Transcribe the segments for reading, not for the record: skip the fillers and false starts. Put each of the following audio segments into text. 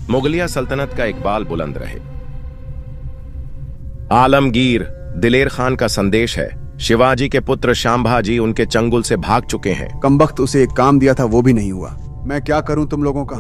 मुगलिया सल्तनत का इकबाल बुलंद रहे। आलमगीर दिलेर खान का संदेश है, शिवाजी के पुत्र शांभाजी उनके चंगुल से भाग चुके हैं। कमबख्त उसे एक काम दिया था वो भी नहीं हुआ। मैं क्या करूं तुम लोगों का?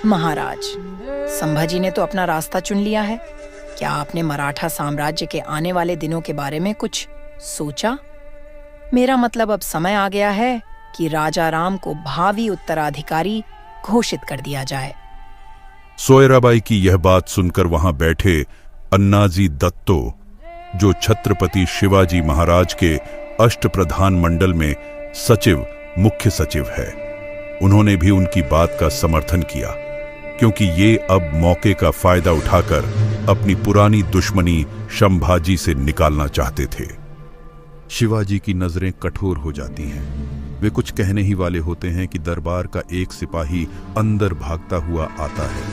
महाराज, संभाजी ने तो अपना रास्ता चुन लिया है। क्या आपने मराठा साम्राज्य के आने वाले दिनों के बारे में कुछ सोचा? मेरा मतलब अब समय आ गया है कि राजा राम को भावी उत्तराधिकारी घोषित कर दिया जाए। सोयराबाई की यह बात सुनकर वहां बैठे अन्नाजी दत्तो, जो छत्रपति शिवाजी महाराज के अष्टप्रधान मंडल में सचिव मुख्य सचिव है, उन्होंने भी उनकी बात का समर्थन किया, क्योंकि ये अब मौके का फायदा उठाकर अपनी पुरानी दुश्मनी संभाजी से निकालना चाहते थे। शिवाजी की नजरें कठोर हो जाती हैं। वे कुछ कहने ही वाले होते हैं कि दरबार का एक सिपाही अंदर भागता हुआ आता है।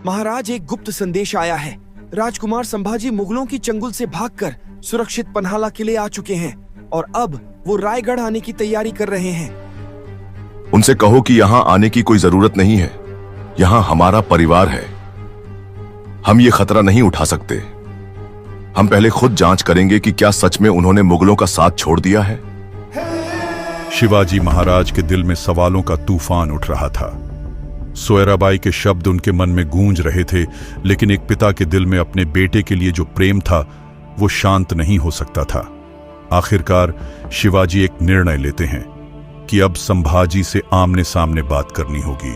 महाराज, एक गुप्त संदेश आया है। राजकुमार संभाजी मुगलों की चंगुल से भागकर सुरक्षित पन्हाला किले आ चुके हैं और अब वो रायगढ़ आने की तैयारी कर रहे हैं। उनसे कहो कि यहाँ आने की कोई जरूरत नहीं है। यहाँ हमारा परिवार है, हम ये खतरा नहीं उठा सकते। हम पहले खुद जांच करेंगे कि क्या सच में उन्होंने मुगलों का साथ छोड़ दिया है। शिवाजी महाराज के दिल में सवालों का तूफान उठ रहा था। सोयराबाई के शब्द उनके मन में गूंज रहे थे, लेकिन एक पिता के दिल में अपने बेटे के लिए जो प्रेम था वो शांत नहीं हो सकता था। आखिरकार शिवाजी एक निर्णय लेते हैं कि अब संभाजी से आमने सामने बात करनी होगी,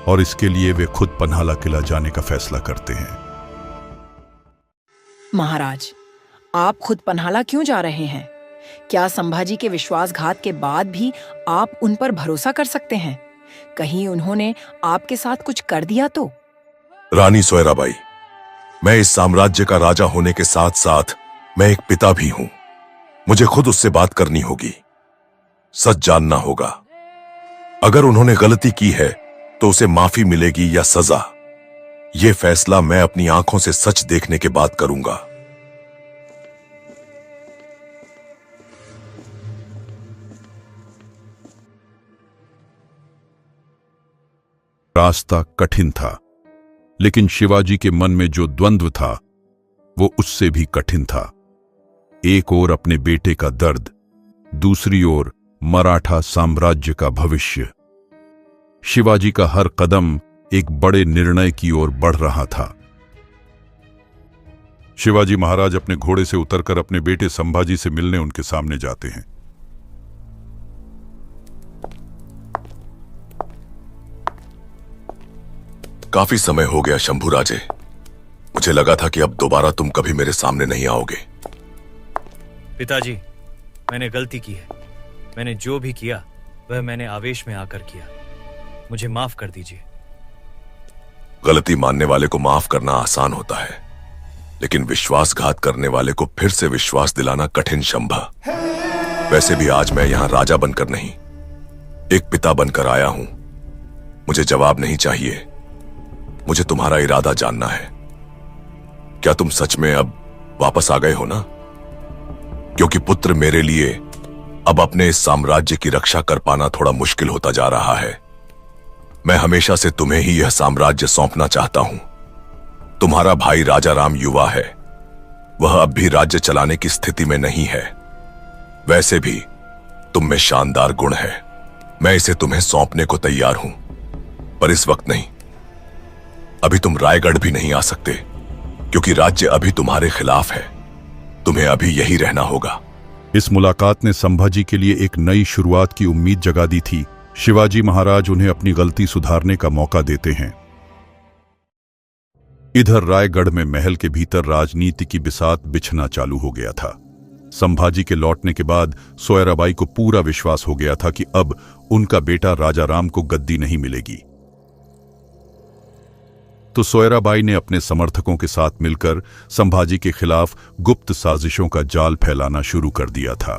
और इसके लिए वे खुद पन्हाला किला जाने का फैसला करते हैं। महाराज, आप खुद पन्हाला क्यों जा रहे हैं? क्या संभाजी के विश्वासघात के बाद भी आप उन पर भरोसा कर सकते हैं? कहीं उन्होंने आपके साथ कुछ कर दिया तो? रानी सोयराबाई, मैं इस साम्राज्य का राजा होने के साथ साथ मैं एक पिता भी हूं। मुझे खुद उससे बात करनी होगी, सच जानना होगा। अगर उन्होंने गलती की है तो उसे माफी मिलेगी या सजा, यह फैसला मैं अपनी आंखों से सच देखने के बाद करूंगा। रास्ता कठिन था, लेकिन शिवाजी के मन में जो द्वंद्व था वो उससे भी कठिन था। एक ओर अपने बेटे का दर्द, दूसरी ओर मराठा साम्राज्य का भविष्य। शिवाजी का हर कदम एक बड़े निर्णय की ओर बढ़ रहा था। शिवाजी महाराज अपने घोड़े से उतरकर अपने बेटे संभाजी से मिलने उनके सामने जाते हैं। काफी समय हो गया शंभू राजे, मुझे लगा था कि अब दोबारा तुम कभी मेरे सामने नहीं आओगे। पिताजी, मैंने गलती की है। मैंने जो भी किया वह मैंने आवेश में आकर किया। मुझे माफ कर दीजिए। गलती मानने वाले को माफ करना आसान होता है, लेकिन विश्वासघात करने वाले को फिर से विश्वास दिलाना कठिन शंभा। वैसे भी आज मैं यहां राजा बनकर नहीं, एक पिता बनकर आया हूं। मुझे जवाब नहीं चाहिए, मुझे तुम्हारा इरादा जानना है। क्या तुम सच में अब वापस आ गए हो ना? क्योंकि पुत्र मेरे लिए अब अपने इस साम्राज्य की रक्षा कर पाना थोड़ा मुश्किल होता जा रहा है। मैं हमेशा से तुम्हें ही यह साम्राज्य सौंपना चाहता हूं। तुम्हारा भाई राजा राम युवा है, वह अब भी राज्य चलाने की स्थिति में नहीं है। वैसे भी तुम में शानदार गुण है, मैं इसे तुम्हें सौंपने को तैयार हूं, पर इस वक्त नहीं। अभी तुम रायगढ़ भी नहीं आ सकते, क्योंकि राज्य अभी तुम्हारे खिलाफ है। तुम्हें अभी यही रहना होगा। इस मुलाकात ने संभाजी के लिए एक नई शुरुआत की उम्मीद जगा दी थी। शिवाजी महाराज उन्हें अपनी गलती सुधारने का मौका देते हैं। इधर रायगढ़ में महल के भीतर राजनीति की बिसात बिछना चालू हो गया था। संभाजी के लौटने के बाद सोयराबाई को पूरा विश्वास हो गया था कि अब उनका बेटा राजा राम को गद्दी नहीं मिलेगी। तो सोयराबाई ने अपने समर्थकों के साथ मिलकर संभाजी के खिलाफ गुप्त साजिशों का जाल फैलाना शुरू कर दिया था।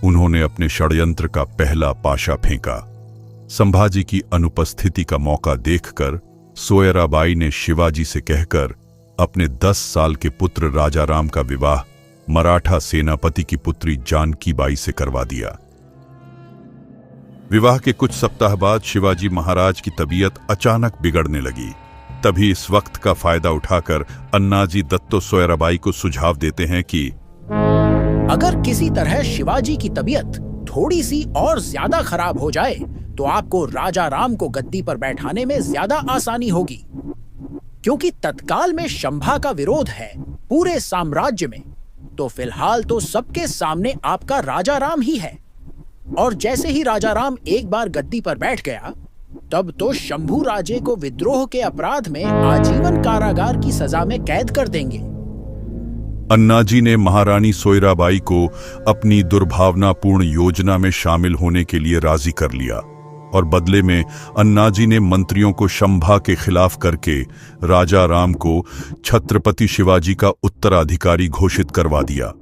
उन्होंने अपने षड्यंत्र का पहला पाशा फेंका। संभाजी की अनुपस्थिति का मौका देखकर सोयराबाई ने शिवाजी से कहकर अपने 10 साल के पुत्र राजाराम का विवाह मराठा सेनापति की पुत्री जानकी बाई से करवा दिया। विवाह के कुछ सप्ताह बाद शिवाजी महाराज की तबीयत अचानक बिगड़ने लगी। तभी इस वक्त का फायदा उठाकर अन्नाजी दत्तो सोयराबाई को सुझाव देते हैं कि अगर किसी तरह शिवाजी की तबीयत थोड़ी सी और ज्यादा खराब हो जाए तो आपको राजा राम को गद्दी पर बैठाने में ज्यादा आसानी होगी, क्योंकि तत्काल में शंभा का विरोध है पूरे साम्राज्य में। तो फिलहाल तो सबके सामने आपका राजा राम ही है, और जैसे ही राजा राम एक बार गद्दी पर बैठ गया तब तो शंभू राजे को विद्रोह के अपराध में आजीवन कारागार की सजा में कैद कर देंगे। अन्नाजी ने महारानी सोयराबाई को अपनी दुर्भावनापूर्ण योजना में शामिल होने के लिए राजी कर लिया, और बदले में अन्नाजी ने मंत्रियों को शंभा के खिलाफ करके राजा राम को छत्रपति शिवाजी का उत्तराधिकारी घोषित करवा दिया।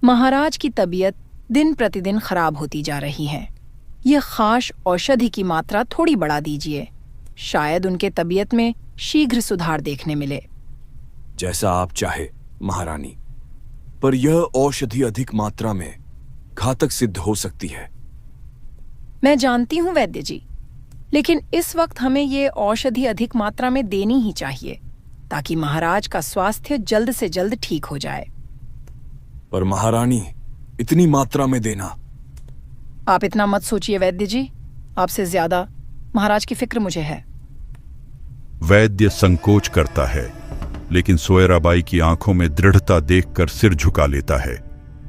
महाराज की तबीयत दिन प्रतिदिन खराब होती जा रही है। यह खास औषधि की मात्रा थोड़ी बढ़ा दीजिए, शायद उनके तबीयत में शीघ्र सुधार देखने मिले। जैसा आप चाहे महारानी, पर यह औषधि अधिक मात्रा में घातक सिद्ध हो सकती है। मैं जानती हूँ वैद्य जी, लेकिन इस वक्त हमें ये औषधि अधिक मात्रा में देनी ही चाहिए ताकि महाराज का स्वास्थ्य जल्द से जल्द ठीक हो जाए। पर महारानी, इतनी मात्रा में देना। आप इतना मत सोचिए वैद्य जी, आपसे ज्यादा महाराज की फिक्र मुझे है। वैद्य संकोच करता है, लेकिन सोयराबाई की आंखों में दृढ़ता देखकर सिर झुका लेता है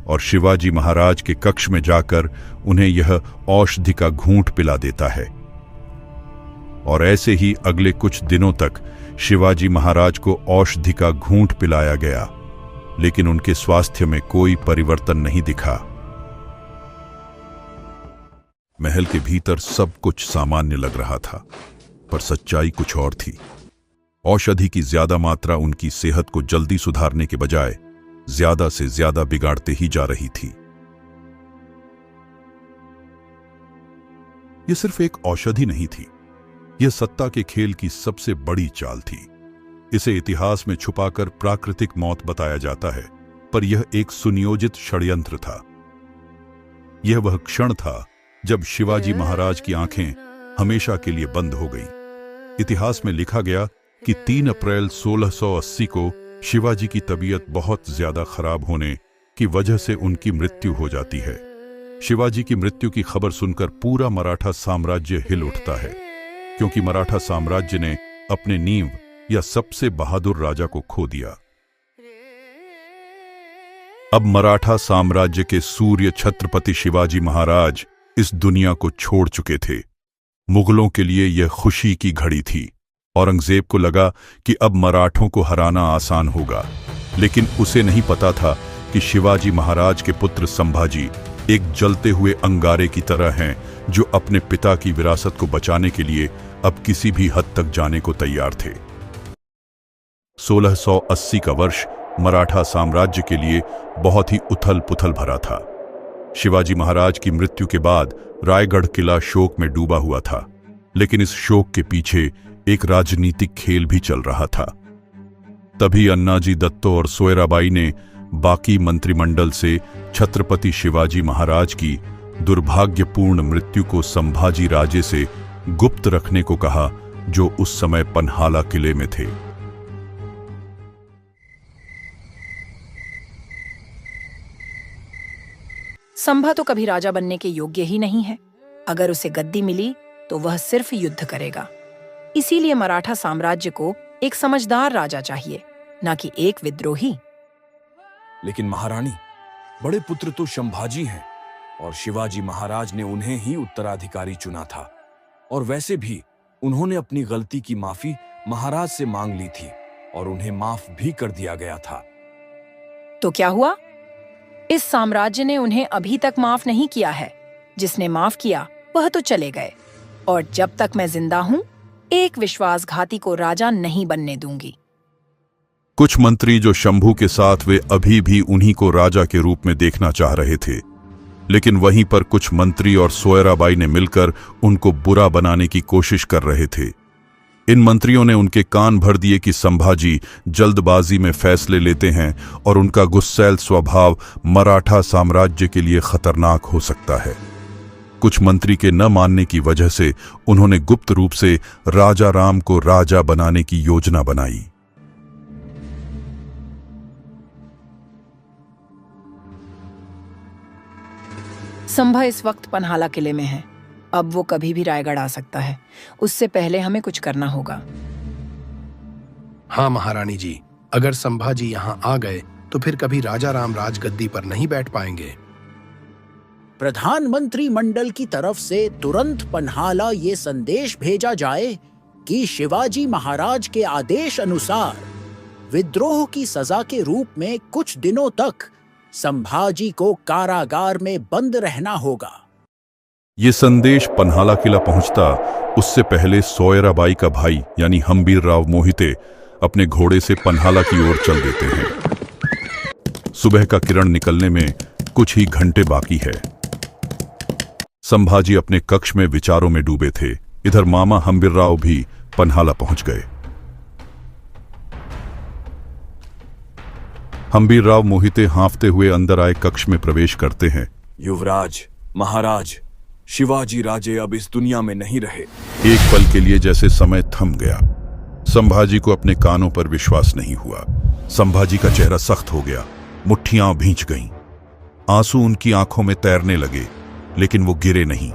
और शिवाजी महाराज के कक्ष में जाकर उन्हें यह औषधि का घूंट पिला देता है। और ऐसे ही अगले कुछ दिनों तक शिवाजी महाराज को औषधि का घूंट पिलाया गया, लेकिन उनके स्वास्थ्य में कोई परिवर्तन नहीं दिखा। महल के भीतर सब कुछ सामान्य लग रहा था, पर सच्चाई कुछ और थी। औषधि की ज्यादा मात्रा उनकी सेहत को जल्दी सुधारने के बजाय ज्यादा से ज्यादा बिगाड़ते ही जा रही थी। यह सिर्फ एक औषधि नहीं थी, यह सत्ता के खेल की सबसे बड़ी चाल थी। इसे इतिहास में छुपाकर प्राकृतिक मौत बताया जाता है, पर यह एक सुनियोजित षड्यंत्र था। यह वह क्षण था जब शिवाजी महाराज की आंखें हमेशा के लिए बंद हो गईं। इतिहास में लिखा गया कि 3 अप्रैल 1680 को शिवाजी की तबीयत बहुत ज्यादा खराब होने की वजह से उनकी मृत्यु हो जाती है। शिवाजी की मृत्यु की खबर सुनकर पूरा मराठा साम्राज्य हिल उठता है, क्योंकि मराठा साम्राज्य ने अपने नींव या सबसे बहादुर राजा को खो दिया। अब मराठा साम्राज्य के सूर्य छत्रपति शिवाजी महाराज इस दुनिया को छोड़ चुके थे। मुगलों के लिए यह खुशी की घड़ी थी। औरंगजेब को लगा कि अब मराठों को हराना आसान होगा, लेकिन उसे नहीं पता था कि शिवाजी महाराज के पुत्र संभाजी एक जलते हुए अंगारे की तरह हैं, जो अपने पिता की विरासत को बचाने के लिए अब किसी भी हद तक जाने को तैयार थे। 1680 का वर्ष मराठा साम्राज्य के लिए बहुत ही उथल पुथल भरा था। शिवाजी महाराज की मृत्यु के बाद रायगढ़ किला शोक में डूबा हुआ था, लेकिन इस शोक के पीछे एक राजनीतिक खेल भी चल रहा था। तभी अन्नाजी दत्तो और सोयराबाई ने बाकी मंत्रिमंडल से छत्रपति शिवाजी महाराज की दुर्भाग्यपूर्ण मृत्यु को संभाजी राजे से गुप्त रखने को कहा, जो उस समय पन्हाला किले में थे। संभा तो कभी राजा बनने के योग्य ही नहीं है। अगर उसे गद्दी मिली तो वह सिर्फ युद्ध करेगा। इसीलिए मराठा साम्राज्य को एक समझदार राजा चाहिए, न कि एक विद्रोही। लेकिन महारानी, बड़े पुत्र तो संभाजी हैं और शिवाजी महाराज ने उन्हें ही उत्तराधिकारी चुना था, और वैसे भी उन्होंने अपनी गलती की माफी महाराज से मांग ली थी और उन्हें माफ भी कर दिया गया था। तो क्या हुआ? इस साम्राज्य ने उन्हें अभी तक माफ नहीं किया है। जिसने माफ किया वह तो चले गए, और जब तक मैं जिंदा हूं, एक विश्वासघाती को राजा नहीं बनने दूंगी। कुछ मंत्री जो शंभू के साथ वे अभी भी उन्हीं को राजा के रूप में देखना चाह रहे थे, लेकिन वहीं पर कुछ मंत्री और सोयराबाई ने मिलकर उनको बुरा बनाने की कोशिश कर रहे थे। इन मंत्रियों ने उनके कान भर दिए कि संभाजी जल्दबाजी में फैसले लेते हैं और उनका गुस्सैल स्वभाव मराठा साम्राज्य के लिए खतरनाक हो सकता है। कुछ मंत्री के न मानने की वजह से उन्होंने गुप्त रूप से राजा राम को राजा बनाने की योजना बनाई। संभा इस वक्त पन्हाला किले में है। अब वो कभी भी रायगढ़ आ सकता है। उससे पहले हमें कुछ करना होगा। हाँ महारानी जी, अगर संभाजी यहाँ आ गए तो फिर कभी राजा राम राजगद्दी पर नहीं बैठ पाएंगे। प्रधानमंत्री मंडल की तरफ से तुरंत पन्हाला ये संदेश भेजा जाए कि शिवाजी महाराज के आदेश अनुसार विद्रोह की सजा के रूप में कुछ दिनों तक संभाजी को कारागार में बंद रहना होगा। ये संदेश पन्हाला किला पहुंचता उससे पहले सोयराबाई का भाई यानी हम्बीर राव मोहिते अपने घोड़े से पन्हाला की ओर चल देते हैं। सुबह का किरण निकलने में कुछ ही घंटे बाकी है। संभाजी अपने कक्ष में विचारों में डूबे थे। इधर मामा हम्बीर राव भी पन्हाला पहुंच गए। हम्बीर राव मोहिते हांफते हुए अंदर आए कक्ष में प्रवेश करते हैं। युवराज, महाराज, शिवाजी राजे अब इस दुनिया में नहीं रहे। एक पल के लिए जैसे समय थम गया। संभाजी को अपने कानों पर विश्वास नहीं हुआ। संभाजी का चेहरा सख्त हो गया, मुट्ठियां भींच गईं, आंसू उनकी आंखों में तैरने लगे, लेकिन वो गिरे नहीं,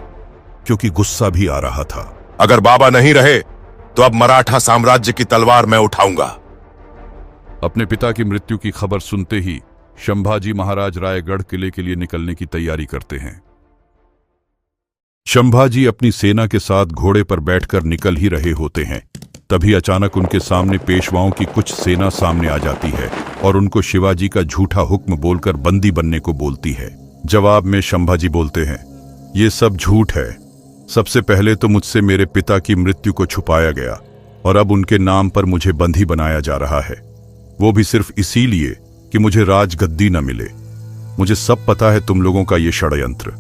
क्योंकि गुस्सा भी आ रहा था। अगर बाबा नहीं रहे तो अब मराठा साम्राज्य की तलवार मैं उठाऊंगा। अपने पिता की मृत्यु की खबर सुनते ही संभाजी महाराज रायगढ़ किले के लिए निकलने की तैयारी करते हैं। संभाजी अपनी सेना के साथ घोड़े पर बैठकर निकल ही रहे होते हैं, तभी अचानक उनके सामने पेशवाओं की कुछ सेना सामने आ जाती है और उनको शिवाजी का झूठा हुक्म बोलकर बंदी बनने को बोलती है। जवाब में संभाजी बोलते हैं, ये सब झूठ है। सबसे पहले तो मुझसे मेरे पिता की मृत्यु को छुपाया गया और अब उनके नाम पर मुझे बंदी बनाया जा रहा है, वो भी सिर्फ इसीलिए कि मुझे राजगद्दी न मिले। मुझे सब पता है तुम लोगों का ये षड्यंत्र।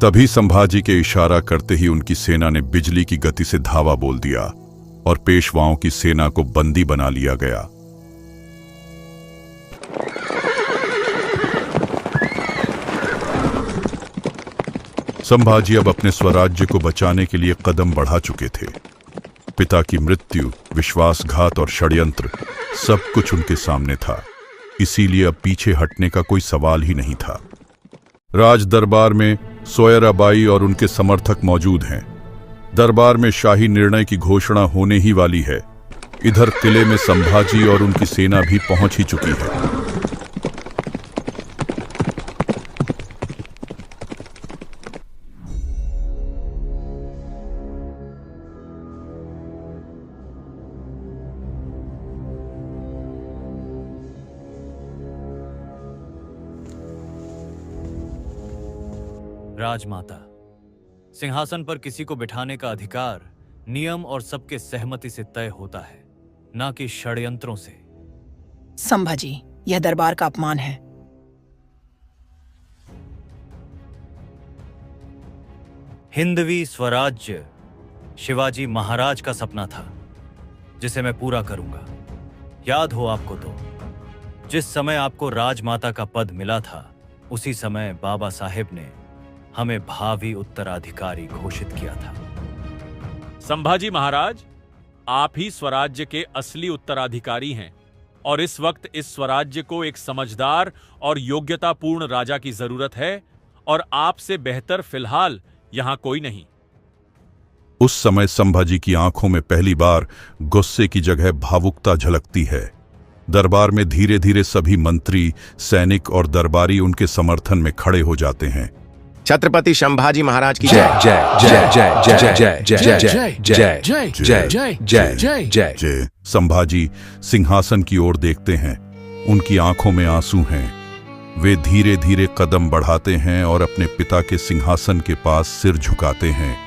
तभी संभाजी के इशारा करते ही उनकी सेना ने बिजली की गति से धावा बोल दिया और पेशवाओं की सेना को बंदी बना लिया गया। संभाजी अब अपने स्वराज्य को बचाने के लिए कदम बढ़ा चुके थे। पिता की मृत्यु, विश्वासघात और षड्यंत्र सब कुछ उनके सामने था, इसीलिए अब पीछे हटने का कोई सवाल ही नहीं था। राज दरबार में सोयराबाई और उनके समर्थक मौजूद हैं। दरबार में शाही निर्णय की घोषणा होने ही वाली है। इधर किले में संभाजी और उनकी सेना भी पहुंच ही चुकी है। राजमाता, सिंहासन पर किसी को बिठाने का अधिकार नियम और सबके सहमति से तय होता है, ना कि षड्यंत्रों से। संभाजी, यह दरबार का अपमान है। हिंदवी स्वराज्य शिवाजी महाराज का सपना था, जिसे मैं पूरा करूंगा। याद हो आपको तो, जिस समय आपको राजमाता का पद मिला था, उसी समय बाबा साहेब ने हमें भावी उत्तराधिकारी घोषित किया था। संभाजी महाराज, आप ही स्वराज्य के असली उत्तराधिकारी हैं और इस वक्त इस स्वराज्य को एक समझदार और योग्यतापूर्ण राजा की जरूरत है और आपसे बेहतर फिलहाल यहां कोई नहीं। उस समय संभाजी की आंखों में पहली बार गुस्से की जगह भावुकता झलकती है। दरबार में धीरे धीरे सभी मंत्री, सैनिक और दरबारी उनके समर्थन में खड़े हो जाते हैं। छत्रपति संभाजी महाराज की जय जय जय जय जय जय जय जय जय जय जय जय जय जय। संभाजी सिंहासन की ओर देखते हैं। उनकी आंखों में आंसू हैं, वे धीरे धीरे कदम बढ़ाते हैं और अपने पिता के सिंहासन के पास सिर झुकाते हैं।